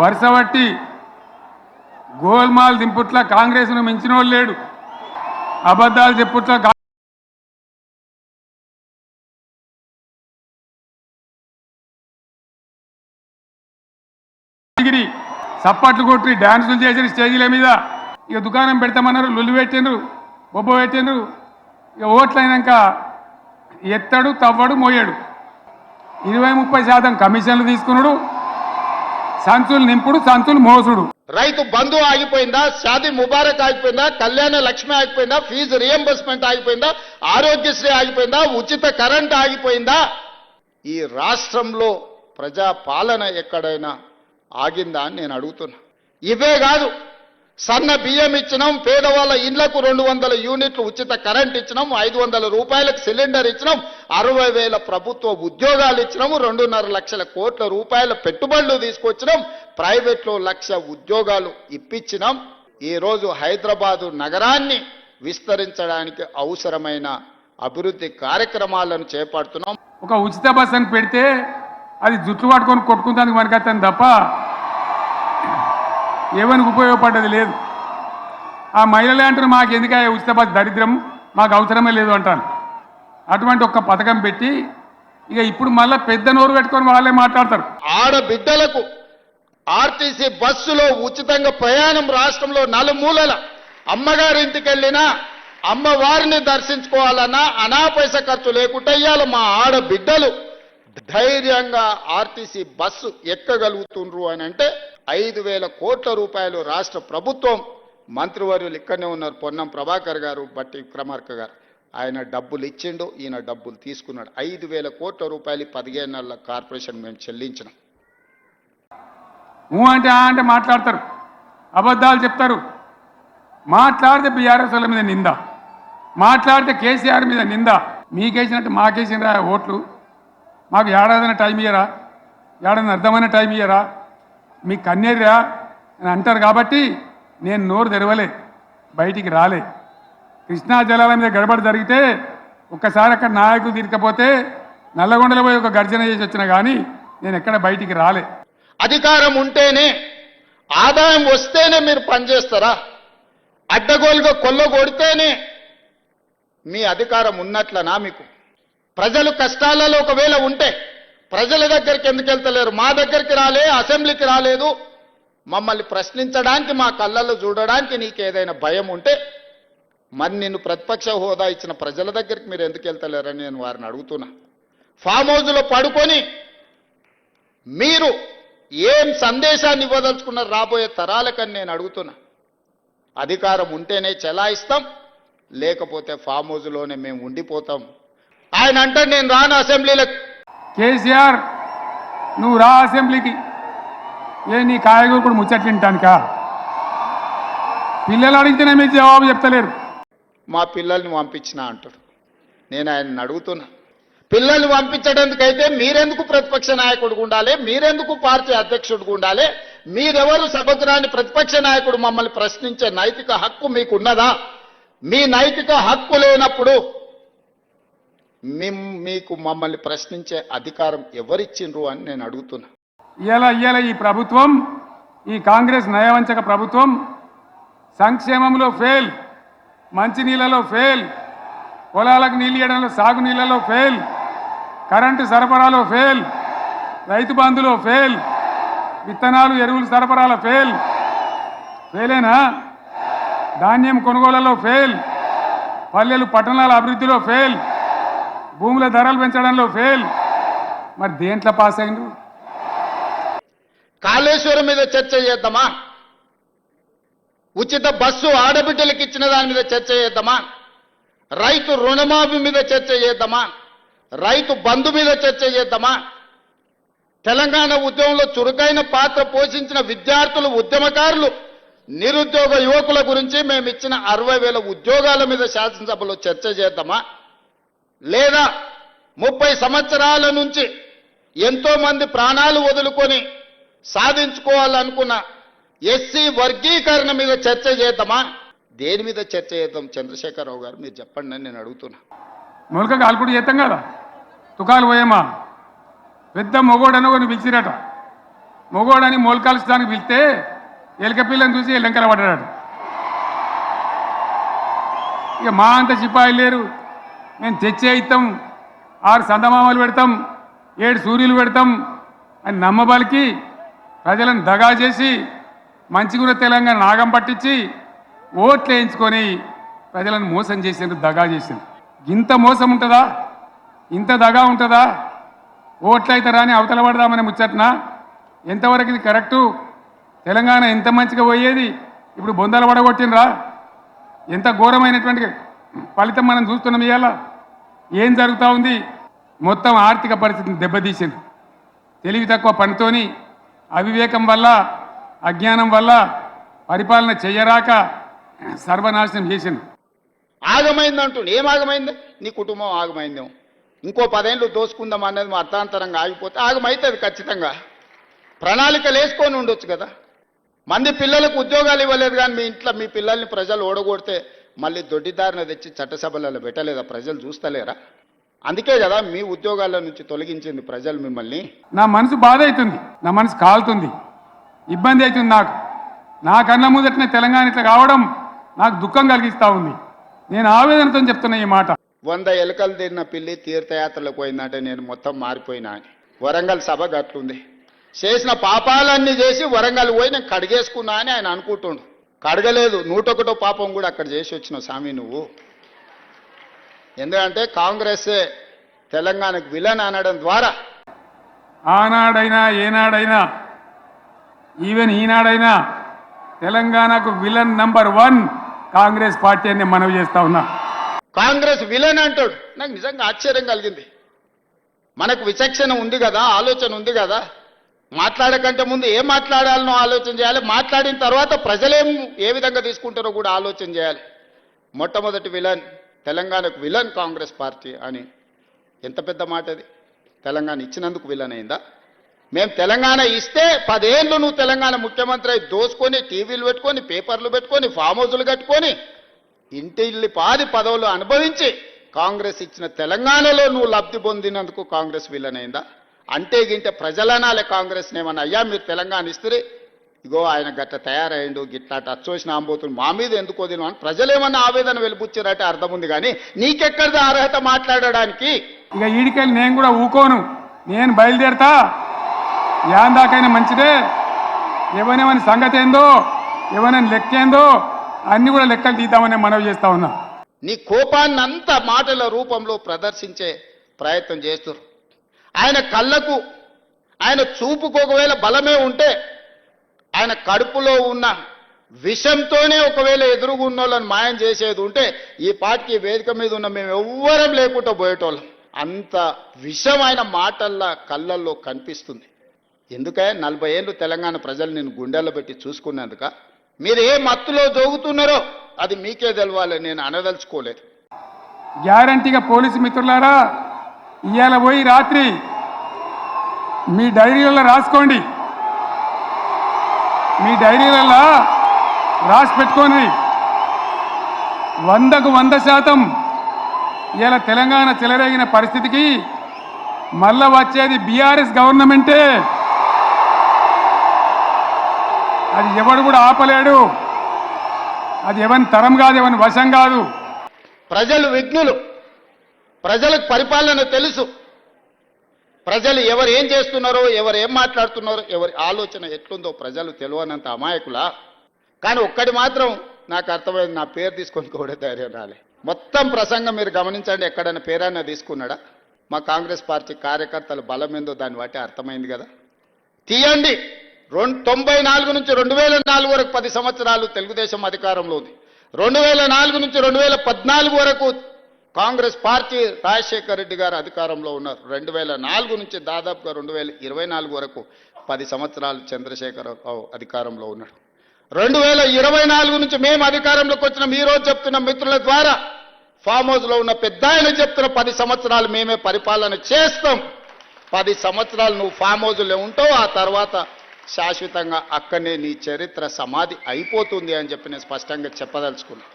వరుసబట్టి గోల్మాల్ దింపుట్ల కాంగ్రెస్ను మించినోళ్ళు లేడు. అబద్ధాలు చెప్పుట్ల సప్పట్లు కొట్టి డ్యాన్సులు చేసిన స్టేజీల మీద ఇక దుకాణం పెడతామన్నారు, లొల్లు పెట్టిండ్రు, బొబ్బ పెట్టిండ్రు. ఇక ఓట్లయినాక ఎత్తడు, తవ్వడు, మోయాడు. 20-30% కమిషన్లు తీసుకున్నాడు, సంచులు నింపుడు, సంచులు మోసుడు. రైతు బంధు ఆగిపోయిందా, షాదీ ముబారక్ ఆగిపోయిందా, కళ్యాణ లక్ష్మి ఆగిపోయిందా, ఫీజు రియంబర్స్మెంట్ ఆగిపోయిందా, ఆరోగ్యశ్రీ ఆగిపోయిందా, ఉచిత కరెంట్ ఆగిపోయిందా? ఈ రాష్ట్రంలో ప్రజా పాలన ఎక్కడైనా ఆగిందా అని నేను అడుగుతున్నా. ఇవే కాదు, సన్న బియ్యం ఇచ్చినాం, పేదవాళ్ళ ఇళ్లకు 200 యూనిట్లు ఉచిత కరెంట్ ఇచ్చినాం, 500 రూపాయలకు సిలిండర్ ఇచ్చినాం, 60,000 ప్రభుత్వ ఉద్యోగాలు ఇచ్చినాం, 2.5 లక్షల కోట్ల రూపాయల పెట్టుబడులు తీసుకొచ్చినాం, ప్రైవేట్లో 1,00,000 ఉద్యోగాలు ఇప్పించినాం. ఈరోజు హైదరాబాదు నగరాన్ని విస్తరించడానికి అవసరమైన అభివృద్ధి కార్యక్రమాలను చేపడుతున్నాం. ఒక ఉచిత బస్ అని పెడితే అది జుట్లు పట్టుకొని కొట్టుకుందానికి మనకత్తాను తప్ప ఏమనికి ఉపయోగపడ్డది లేదు. ఆ మహిళలే అంటారు మాకు ఎందుక ఉచిత బస్ దరిద్రం, మాకు అవసరమే లేదు అంటాను. అటువంటి ఒక పథకం పెట్టి ఇక ఇప్పుడు మళ్ళీ పెద్ద నోరు పెట్టుకొని వాళ్ళే మాట్లాడతారు. ఆడబిడ్డలకు ఆర్టీసీ బస్సులో ఉచితంగా ప్రయాణం రాష్ట్రంలో నలుమూలల అమ్మగారింటికి వెళ్ళినా అమ్మవారిని దర్శించుకోవాలన్నా అనా పైసా ఖర్చు లేకుండా ఇయ్యాల మా ఆడబిడ్డలు ధైర్యంగా ఆర్టీసీ బస్సు ఎక్కగలుగుతుండ్రు అని అంటే 5,000 కోట్ల రూపాయలు రాష్ట్ర ప్రభుత్వం, మంత్రివర్యులు ఇక్కడనే ఉన్నారు, పొన్నం ప్రభాకర్ గారు, బట్టి విక్రమార్క గారు, ఆయన డబ్బులు ఇచ్చిండు, ఈయన డబ్బులు తీసుకున్నాడు. 5,000 కోట్ల రూపాయలు 15 నెలల కార్పొరేషన్ మేము చెల్లించినాం. అంటే మాట్లాడతారు, అబద్ధాలు చెప్తారు. మాట్లాడితే బీఆర్ఎస్ వాళ్ళ మీద నింద, మాట్లాడితే కేసీఆర్ మీద నింద. మీకేసినట్టు మాకేసిన ఓట్లు, మాకు ఏడాదైనా టైం ఇయ్యరా, ఏడాది అర్థమైన టైం ఇయ్యరా, మీ కన్నేరా అని అంటారు. కాబట్టి నేను నోరు తెరవలే, బయటికి రాలే. కృష్ణా జలాల మీద గడబడి జరిగితే ఒక్కసారి అక్కడ నాయకులు తీరకపోతే నల్లగొండలో పోయి ఒక గర్జన చేసి వచ్చినా కానీ నేను ఎక్కడ బయటికి రాలే. అధికారం ఉంటేనే, ఆదాయం వస్తేనే మీరు పనిచేస్తారా? అడ్డగోలుగా కొల్లగొడితేనే మీ అధికారం ఉన్నట్లనా? మీకు ప్రజలు కష్టాలలో ఒకవేళ ఉంటే ప్రజల దగ్గరికి ఎందుకు వెళ్తలేరు? మా దగ్గరికి రాలే, అసెంబ్లీకి రాలేదు, మమ్మల్ని ప్రశ్నించడానికి, మా కళ్ళల్లో చూడడానికి నీకు ఏదైనా భయం ఉంటే మరి నిన్ను ప్రతిపక్ష హోదా ఇచ్చిన ప్రజల దగ్గరికి మీరు ఎందుకు వెళ్తలేరని నేను వారిని అడుగుతున్నా. ఫామ్ హౌస్లో పడుకొని మీరు ఏం సందేశాన్ని ఇవ్వదలుచుకున్నారు రాబోయే తరాలకని నేను అడుగుతున్నా. అధికారం ఉంటేనే చెలాయిస్తాం, లేకపోతే ఫామ్ హౌస్లోనే మేము ఉండిపోతాం. ఆయన అంటే నేను రాను అసెంబ్లీలకు. కేసీఆర్ నువ్వు రా అసెంబ్లీకి, ఏ నీ కాయగూరు కూడా ముచ్చట్లింటానికా? పిల్లలు అడిగితేనే మీరు జవాబు చెప్తలేరు. మా పిల్లల్ని పంపించినా అంటాడు. నేను ఆయన్ని అడుగుతున్నా, పిల్లల్ని పంపించడానికైతే మీరెందుకు ప్రతిపక్ష నాయకుడిగా ఉండాలి? మీరెందుకు పార్టీ అధ్యక్షుడిగా ఉండాలి? మీరెవరు సభకు రాని ప్రతిపక్ష నాయకుడు మమ్మల్ని ప్రశ్నించే నైతిక హక్కు మీకున్నదా? మీ నైతిక హక్కు లేనప్పుడు మీకు మమ్మల్ని ప్రశ్నించే అధికారం ఎవరిచ్చిండ్రు అని నేను అడుగుతున్నా. ఇవాళ ఈ ప్రభుత్వం, ఈ కాంగ్రెస్ నయవంచక ప్రభుత్వం సంక్షేమంలో ఫెయిల్, మంచినీళ్ళలో ఫెయిల్, పొలాలకు నీళ్ళు ఇవ్వడంలో, సాగునీళ్ళలో ఫెయిల్, కరెంటు సరఫరాలో ఫెయిల్, రైతు బంధులో ఫెయిల్, విత్తనాలు ఎరువులు సరఫరాలో ఫెయిలేనా? ధాన్యం కొనుగోళ్లలో ఫెయిల్, పల్లెలు పట్టణాల అభివృద్ధిలో ఫెయిల్, భూముల ధరలు పెంచడంలో ఫెయిల్. మరి దేంట్లో పాస్ అయిండ్రు? కాళేశ్వరం మీద చర్చ చేద్దామా? ఉచిత బస్సు ఆడబిడ్డలకు ఇచ్చిన దాని మీద చర్చ చేద్దామా? రైతు రుణమాఫీ మీద చర్చ చేద్దామా? రైతు బంధు మీద చర్చ చేద్దామా? తెలంగాణ ఉద్యమంలో చురుకైన పాత్ర పోషించిన విద్యార్థులు, ఉద్యమకారులు, నిరుద్యోగ యువకుల గురించి మేము ఇచ్చిన 60,000 ఉద్యోగాల మీద శాసనసభలో చర్చ చేద్దామా? లేదా 30 సంవత్సరాల నుంచి ఎంతో మంది ప్రాణాలు వదులుకొని సాధించుకోవాలనుకున్న ఎస్సీ వర్గీకరణ మీద చర్చ చేద్దామా? దేని మీద చర్చ చేద్దాం? చంద్రశేఖరరావు గారు మీరు చెప్పండి అని నేను అడుగుతున్నా. మొలక కాల్పుడు చేద్దాం కదా, తుకాలు పోయేమా, పెద్ద మొగోడను కొన్ని పిలిచిరట, మొగోడని మోల్కాల్చడానికి పిలిస్తే ఎలుక పిల్లని చూసి ఎల్లంకల పడ్డాడు. ఇక మా అంత సిపాయిలు లేరు, మేము తెచ్చే ఇస్తాం, 6 సందమామలు పెడతాం, 7 సూర్యులు పెడతాం అని నమ్మబలికి ప్రజలను దగా చేసి మంచిగున్న తెలంగాణ నాగం పట్టించి ఓట్లు వేయించుకొని ప్రజలను మోసం చేసిండ్రు, దగా చేసిండ్రు. ఇంత మోసం ఉంటుందా, ఇంత దగా ఉంటుందా? ఓట్లయితే రాని అవతల పడదామని ముచ్చట్నా? ఎంతవరకు ఇది కరెక్టు? తెలంగాణ ఎంత మంచిగా పోయేది, ఇప్పుడు బొందలు పడగొట్టినరా? ఎంత ఘోరమైనటువంటి ఫలితం మనం చూస్తున్నాం. ఇవాళ ఏం జరుగుతూ ఉంది? మొత్తం ఆర్థిక పరిస్థితిని దెబ్బతీసింది. తెలివి తక్కువ పనితోని, అవివేకం వల్ల, అజ్ఞానం వల్ల పరిపాలన చెయ్యరాక సర్వనాశనం చేసింది. ఆగమైందంటుండు. ఏం ఆగమైంది? నీ కుటుంబం ఆగమైందేమో. ఇంకో 10 ఏళ్ళు దోసుకుందాం అన్నది మా అర్థాంతరంగా ఆగిపోతే ఆగమైతుంది ఖచ్చితంగా. ప్రణాళికలు వేసుకొని ఉండొచ్చు కదా. మంది పిల్లలకు ఉద్యోగాలు ఇవ్వలేదు, కానీ మీ ఇంట్లో మీ పిల్లల్ని ప్రజలు ఓడగొడితే మళ్ళీ దొడ్డిదారిన తెచ్చి చట్టసభలలో పెట్టలేదా? ప్రజలు చూస్తలేరా? అందుకే కదా మీ ఉద్యోగాల నుంచి తొలగించింది ప్రజలు మిమ్మల్ని. నా మనసు బాధ అవుతుంది, నా మనసు కాలుతుంది, ఇబ్బంది అవుతుంది. నా కళ్ళ ముందటనే తెలంగాణ ఇట్లా కావడం నాకు దుఃఖం కలిగిస్తూ ఉంది. నేను ఆవేదనతో చెప్తున్నా ఈ మాట. 100 ఎలుకలు తిన్న పిల్లి తీర్థయాత్రలకు పోయిందంటే నేను మొత్తం మారిపోయినా అని. వరంగల్ సభ గట్లుంది. చేసిన పాపాలన్నీ చేసి వరంగల్ పోయి నేను కడిగేసుకున్నా అని ఆయన అనుకుంటుండు. కడగలేదు, 101 పాపం కూడా అక్కడ చేసి వచ్చిన స్వామి నువ్వు. ఎందుకంటే కాంగ్రెసే తెలంగాణకు విలన్ అనడం ద్వారా ఆనాడైనా ఏనాడైనా ఈవెన్ ఈనాడైనా తెలంగాణకు విలన్ నంబర్ 1 కాంగ్రెస్ పార్టీ అని మనవి చేస్తా ఉన్నా. కాంగ్రెస్ విలన్ అంటాడు. నాకు నిజంగా ఆశ్చర్యం కలిగింది. మనకు విచక్షణ ఉంది కదా, ఆలోచన ఉంది కదా. మాట్లాడకంటే ముందు ఏం మాట్లాడాలనో ఆలోచన చేయాలి, మాట్లాడిన తర్వాత ప్రజలేం ఏ విధంగా తీసుకుంటారో కూడా ఆలోచన చేయాలి. మొట్టమొదటి విలన్ తెలంగాణకు విలన్ కాంగ్రెస్ పార్టీ అని ఎంత పెద్ద మాట అది. తెలంగాణ ఇచ్చినందుకు విలన్ అయిందా? మేము తెలంగాణ ఇస్తే 10 ఏళ్ళు నువ్వు తెలంగాణ ముఖ్యమంత్రి అయి దోసుకొని టీవీలు పెట్టుకొని పేపర్లు పెట్టుకొని ఫామ్ హౌజులు కట్టుకొని ఇంటిల్లి పాది పదవులు అనుభవించి కాంగ్రెస్ ఇచ్చిన తెలంగాణలో నువ్వు లబ్ధి పొందినందుకు కాంగ్రెస్ విలన్ అయిందా? అంటే గింటే ప్రజలనాలే కాంగ్రెస్ ఏమన్నా అయ్యా మీరు తెలంగాణ ఇస్తే ఇగో ఆయన గట్ట తయారయ్యిండు, గిట్లా అచ్చోసిన ఆంబోతులు మా మీద ఎందుకు వదిలిన అని ప్రజలేమన్నా ఆవేదన వెలిపుచ్చారంటే అర్థం ఉంది. కానీ నీకెక్కడిది అర్హత మాట్లాడడానికి? ఇక ఈడికెళ్ళి నేను కూడా ఊకోను, నేను బయలుదేరతా. యాందాకైనా మంచిదే, ఎవరిని సంగతి ఏందో, ఎవరైనా లెక్కేందో అన్ని కూడా లెక్కలు తీద్దామని మనవి చేస్తా ఉన్నా. నీ కోపాన్ని అంతా మాటల రూపంలో ప్రదర్శించే ప్రయత్నం చేస్తారు. ఆయన కళ్ళకు ఆయన చూపుకు ఒకవేళ బలమే ఉంటే ఆయన కడుపులో ఉన్న విషంతోనే ఒకవేళ ఎదురుగున్న వాళ్ళని మాయం చేసేది ఉంటే ఈ పార్టీకి వేదిక మీద ఉన్న మేము ఎవ్వరం లేకుండా పోయేటోళ్ళం. అంత విషం ఆయన మాటల్లో కళ్ళల్లో కనిపిస్తుంది. ఎందుకే 40 ఏళ్ళు తెలంగాణ ప్రజలు నేను గుండెల్లో పెట్టి చూసుకున్నందుక మీరు ఏ మత్తులో జోగుతున్నారో అది మీకే తెలవాలి, నేను అనదలుచుకోలేదు. గ్యారంటీగా పోలీసు మిత్రులారా, ఇవాళ పోయి రాత్రి మీ డైరీలలో రాసుకోండి, మీ డైరీలలో రాసి పెట్టుకొని 100కు 100% ఇవాళ తెలంగాణ చెలరేగిన పరిస్థితికి మళ్ళా వచ్చేది బీఆర్ఎస్ గవర్నమెంటే. అది ఎవడు కూడా ఆపలేడు, అది ఎవరి తరం కాదు, ఎవరి వశం కాదు. ప్రజలు విఘ్నులు, ప్రజలకు పరిపాలన తెలుసు. ప్రజలు ఎవరు ఏం చేస్తున్నారో, ఎవరు ఏం మాట్లాడుతున్నారో, ఎవరి ఆలోచన ఎట్లుందో ప్రజలు తెలియనంత అమాయకులా. కానీ ఒక్కటి మాత్రం నాకు అర్థమైంది, నా పేరు తీసుకొని కూడా ధైర్యం రాలే. మొత్తం ప్రసంగం మీరు గమనించండి, ఎక్కడైనా పేరైనా తీసుకున్నాడా? మా కాంగ్రెస్ పార్టీ కార్యకర్తల బలం ఏందో దాన్ని బట్టి అర్థమైంది కదా. తీయండి. 94 నుంచి 2004 వరకు 10 సంవత్సరాలు తెలుగుదేశం అధికారంలో ఉంది. 2004 నుంచి 2014 వరకు కాంగ్రెస్ పార్టీ రాజశేఖర్ రెడ్డి గారు అధికారంలో ఉన్నారు. 2004 నుంచి దాదాపుగా 2024 వరకు 10 సంవత్సరాలు చంద్రశేఖరరావు అధికారంలో ఉన్నాడు. 2024 నుంచి మేము అధికారంలోకి వచ్చిన ఈ రోజు చెప్తున్న మిత్రుల ద్వారా ఫామ్ హౌస్లో ఉన్న పెద్ద ఆయన చెప్తున్న 10 సంవత్సరాలు మేమే పరిపాలన చేస్తాం. 10 సంవత్సరాలు నువ్వు ఫామ్ హౌస్లో ఉంటావు, ఆ తర్వాత శాశ్వతంగా అక్కడనే నీ చరిత్ర సమాధి అయిపోతుంది అని చెప్పి నేను స్పష్టంగా చెప్పదలుచుకున్నాను.